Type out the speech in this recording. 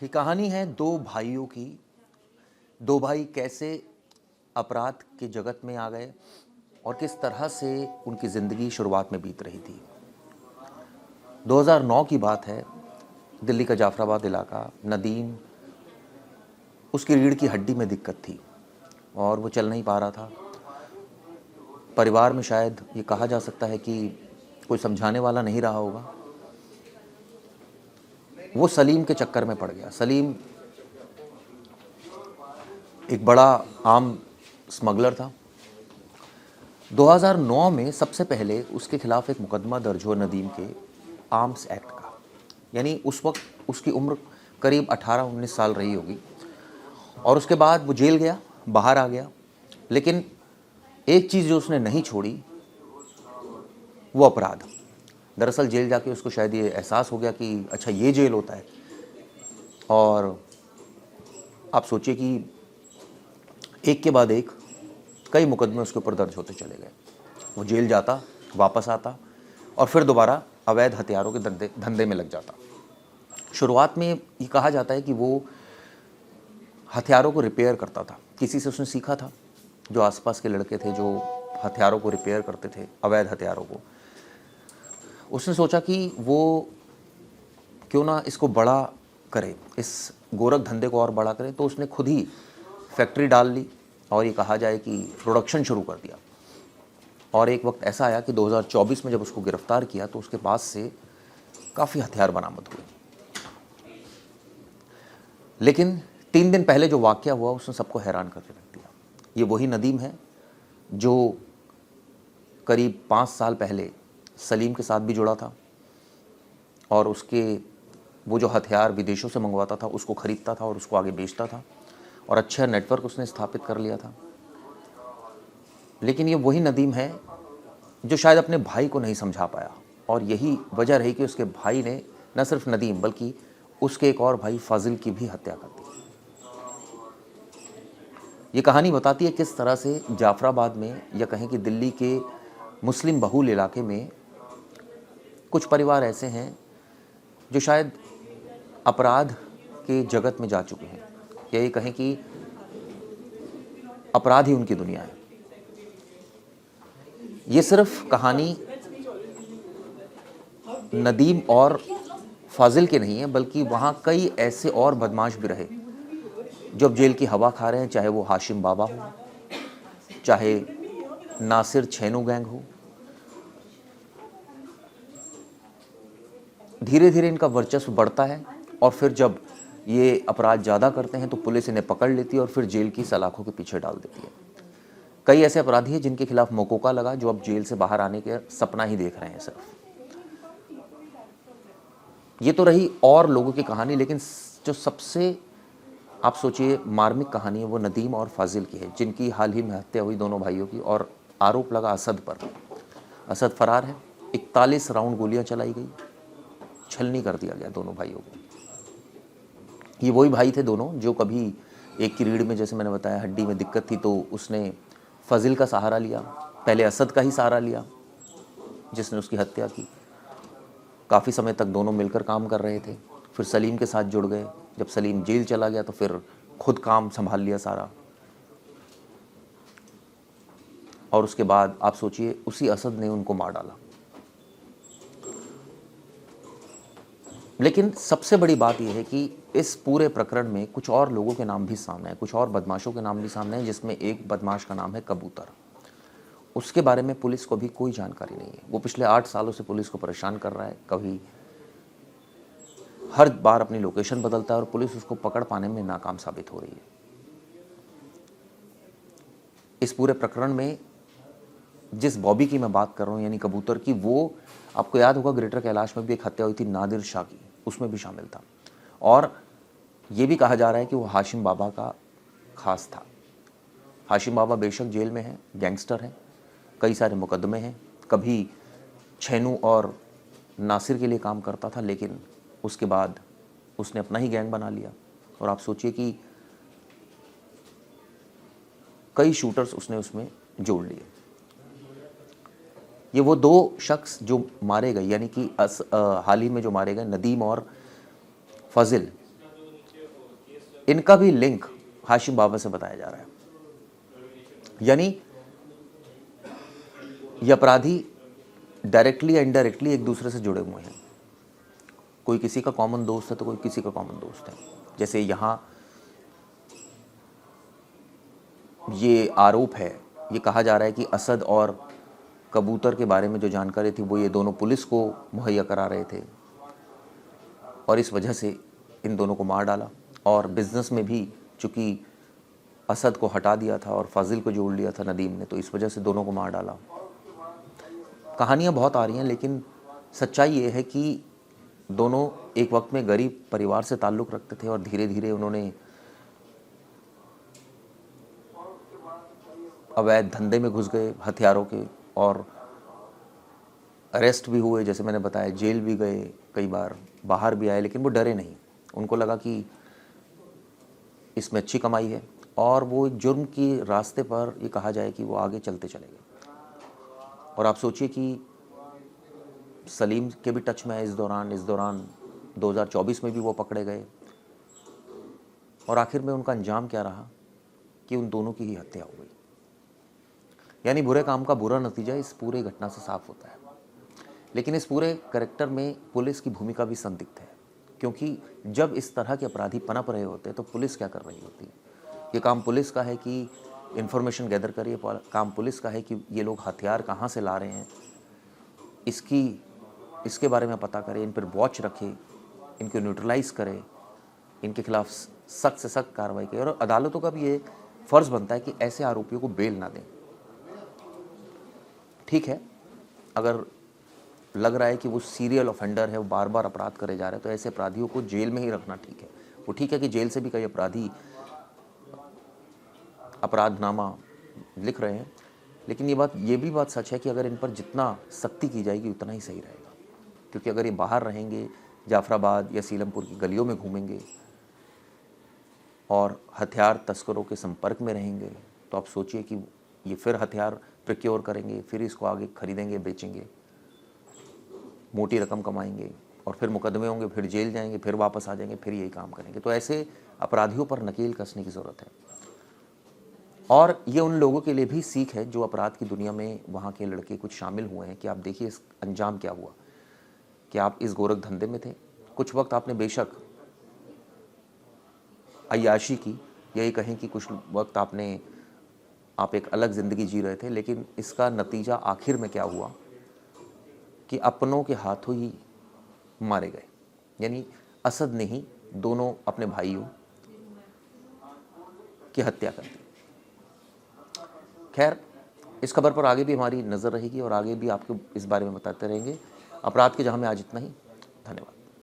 ये कहानी है दो भाइयों की। दो भाई कैसे अपराध के जगत में आ गए और किस तरह से उनकी ज़िंदगी शुरुआत में बीत रही थी। 2009 की बात है। दिल्ली का जाफराबाद इलाका। नदीम, उसकी रीढ़ की हड्डी में दिक्कत थी और वो चल नहीं पा रहा था। परिवार में शायद ये कहा जा सकता है कि कोई समझाने वाला नहीं रहा होगा। वो सलीम के चक्कर में पड़ गया। सलीम एक बड़ा आम स्मगलर था। 2009 में सबसे पहले उसके खिलाफ एक मुकदमा दर्ज हुआ नदीम के आर्म्स एक्ट का। यानी उस वक्त उसकी उम्र करीब 18-19 साल रही होगी और उसके बाद वो जेल गया, बाहर आ गया। लेकिन एक चीज़ जो उसने नहीं छोड़ी वो अपराध। दरअसल जेल जाके उसको शायद ये एहसास हो गया कि अच्छा ये जेल होता है। और आप सोचिए कि एक के बाद एक कई मुकदमे उसके ऊपर दर्ज होते चले गए। वो जेल जाता, वापस आता और फिर दोबारा अवैध हथियारों के धंधे में लग जाता। शुरुआत में ये कहा जाता है कि वो हथियारों को रिपेयर करता था। किसी से उसने सीखा था, जो आसपास के लड़के थे जो हथियारों को रिपेयर करते थे, अवैध हथियारों को। उसने सोचा कि वो क्यों ना इसको बड़ा करे, इस गोरख धंधे को और बड़ा करे। तो उसने खुद ही फैक्ट्री डाल ली और ये कहा जाए कि प्रोडक्शन शुरू कर दिया। और एक वक्त ऐसा आया कि 2024 में जब उसको गिरफ्तार किया तो उसके पास से काफ़ी हथियार बरामद हुए। लेकिन 3 दिन पहले जो वाकया हुआ उसने सबको हैरान करके रख दिया। ये वही नदीम है जो करीब 5 साल पहले सलीम के साथ भी जुड़ा था और उसके वो जो हथियार विदेशों से मंगवाता था उसको ख़रीदता था और उसको आगे बेचता था और अच्छा नेटवर्क उसने स्थापित कर लिया था। लेकिन ये वही नदीम है जो शायद अपने भाई को नहीं समझा पाया और यही वजह रही कि उसके भाई ने न सिर्फ नदीम बल्कि उसके एक और भाई फाजिल की भी हत्या कर दी। ये कहानी बताती है किस तरह से जाफराबाद में या कहें कि दिल्ली के मुस्लिम बहुल इलाके में कुछ परिवार ऐसे हैं जो शायद अपराध के जगत में जा चुके हैं, या ये कहें कि अपराध ही उनकी दुनिया है। ये सिर्फ कहानी नदीम और फाजिल के नहीं है, बल्कि वहाँ कई ऐसे और बदमाश भी रहे जो अब जेल की हवा खा रहे हैं। चाहे वो हाशिम बाबा हो, चाहे नासिर छेनू गैंग हो। धीरे धीरे इनका वर्चस्व बढ़ता है और फिर जब ये अपराध ज़्यादा करते हैं तो पुलिस इन्हें पकड़ लेती है और फिर जेल की सलाखों के पीछे डाल देती है। कई ऐसे अपराधी हैं जिनके खिलाफ मकोका लगा, जो अब जेल से बाहर आने के सपना ही देख रहे हैं सिर्फ। ये तो रही और लोगों की कहानी, लेकिन जो सबसे आप सोचिए मार्मिक कहानी है वो नदीम और फाजिल की है, जिनकी हाल ही में हत्या हुई दोनों भाइयों की और आरोप लगा असद पर। असद फरार है। 41 राउंड गोलियां चलाई गई, छलनी कर दिया गया दोनों भाइयों को। ये वही भाई थे दोनों जो कभी एक की रीढ़ में, जैसे मैंने बताया, हड्डी में दिक्कत थी तो उसने फाजिल का सहारा लिया, पहले असद का ही सहारा लिया जिसने उसकी हत्या की। काफ़ी समय तक दोनों मिलकर काम कर रहे थे, फिर सलीम के साथ जुड़ गए। जब सलीम जेल चला गया तो फिर खुद काम संभाल लिया सारा। और उसके बाद आप सोचिए उसी असद ने उनको मार डाला। लेकिन सबसे बड़ी बात यह है कि इस पूरे प्रकरण में कुछ और लोगों के नाम भी सामने हैं, कुछ और बदमाशों के नाम भी सामने हैं, जिसमें एक बदमाश का नाम है कबूतर। उसके बारे में पुलिस को भी कोई जानकारी नहीं है। वो पिछले 8 सालों से पुलिस को परेशान कर रहा है, कभी हर बार अपनी लोकेशन बदलता है और पुलिस उसको पकड़ पाने में नाकाम साबित हो रही है। इस पूरे प्रकरण में जिस बॉबी की मैं बात कर रहा हूँ यानी कबूतर की, वो आपको याद होगा ग्रेटर कैलाश में भी एक हत्या हुई थी नादिर शाह की, उसमें भी शामिल था। और ये भी कहा जा रहा है कि वो हाशिम बाबा का खास था। हाशिम बाबा बेशक जेल में है, गैंगस्टर हैं, कई सारे मुकदमे हैं, कभी छेनू और नासिर के लिए काम करता था, लेकिन उसके बाद उसने अपना ही गैंग बना लिया। और आप सोचिए कि कई शूटर्स उसने उसमें जोड़ लिए। ये वो 2 शख्स जो मारे गए, यानी कि हाल ही में जो मारे गए नदीम और फाजिल, इनका भी लिंक हाशिम बाबा से बताया जा रहा है। यानी ये अपराधी डायरेक्टली या इनडायरेक्टली एक दूसरे से जुड़े हुए हैं। कोई किसी का कॉमन दोस्त है तो कोई किसी का कॉमन दोस्त है। जैसे यहाँ ये आरोप है, ये कहा जा रहा है कि असद और कबूतर के बारे में जो जानकारी थी वो ये दोनों पुलिस को मुहैया करा रहे थे और इस वजह से इन दोनों को मार डाला। और बिज़नेस में भी चूँकि असद को हटा दिया था और फाजिल को जोड़ लिया था नदीम ने, तो इस वजह से दोनों को मार डाला। कहानियाँ बहुत आ रही हैं, लेकिन सच्चाई ये है कि दोनों एक वक्त में गरीब परिवार से ताल्लुक़ रखते थे और धीरे धीरे उन्होंने अवैध धंधे में घुस गए हथियारों के, और अरेस्ट भी हुए, जैसे मैंने बताया, जेल भी गए, कई बार बाहर भी आए, लेकिन वो डरे नहीं। उनको लगा कि इसमें अच्छी कमाई है और वो जुर्म की रास्ते पर ये कहा जाए कि वो आगे चलते चले गए। और आप सोचिए कि सलीम के भी टच में है इस दौरान 2024 में भी वो पकड़े गए और आखिर में उनका अंजाम क्या रहा कि उन दोनों की ही हत्या हो गई। यानी बुरे काम का बुरा नतीजा इस पूरे घटना से साफ होता है। लेकिन इस पूरे कैरेक्टर में पुलिस की भूमिका भी संदिग्ध है, क्योंकि जब इस तरह के अपराधी पनप रहे होते हैं तो पुलिस क्या कर रही होती है? ये काम पुलिस का है कि इन्फॉर्मेशन गैदर करिए, काम पुलिस का है कि ये लोग हथियार कहाँ से ला रहे हैं, इसके बारे में पता करें, इन पर वॉच रखें, इनको न्यूट्रलाइज करें, इनके खिलाफ सख्त से सख्त कार्रवाई करें। और अदालतों का भी ये फ़र्ज़ बनता है कि ऐसे आरोपियों को बेल ना दें। ठीक है, अगर लग रहा है कि वो सीरियल ऑफेंडर है, वो बार बार अपराध करे जा रहे हैं, तो ऐसे अपराधियों को जेल में ही रखना ठीक है। वो ठीक है कि जेल से भी कई अपराधी अपराधनामा लिख रहे हैं, लेकिन ये भी बात सच है कि अगर इन पर जितना सख्ती की जाएगी उतना ही सही रहेगा। क्योंकि अगर ये बाहर रहेंगे, जाफराबाद या सीलमपुर की गलियों में घूमेंगे और हथियार तस्करों के संपर्क में रहेंगे, तो आप सोचिए कि ये फिर हथियार प्रिक्योर करेंगे, फिर इसको आगे खरीदेंगे, बेचेंगे, मोटी रकम कमाएंगे और फिर मुकदमे होंगे, फिर जेल जाएंगे, फिर वापस आ जाएंगे, फिर यही काम करेंगे। तो ऐसे अपराधियों पर नकेल कसने की ज़रूरत है। और ये उन लोगों के लिए भी सीख है जो अपराध की दुनिया में वहाँ के लड़के कुछ शामिल हुए हैं कि आप देखिए इस अंजाम क्या हुआ, कि आप इस गोरख धंधे में थे, कुछ वक्त आपने बेशक अय्याशी की, यही कहें कि कुछ वक्त आप एक अलग ज़िंदगी जी रहे थे, लेकिन इसका नतीजा आखिर में क्या हुआ कि अपनों के हाथों ही मारे गए। यानी असद ने ही दोनों अपने भाइयों की हत्या कर दी। खैर, इस खबर पर आगे भी हमारी नज़र रहेगी और आगे भी आपको इस बारे में बताते रहेंगे। अपराध के जहां में आज इतना ही। धन्यवाद।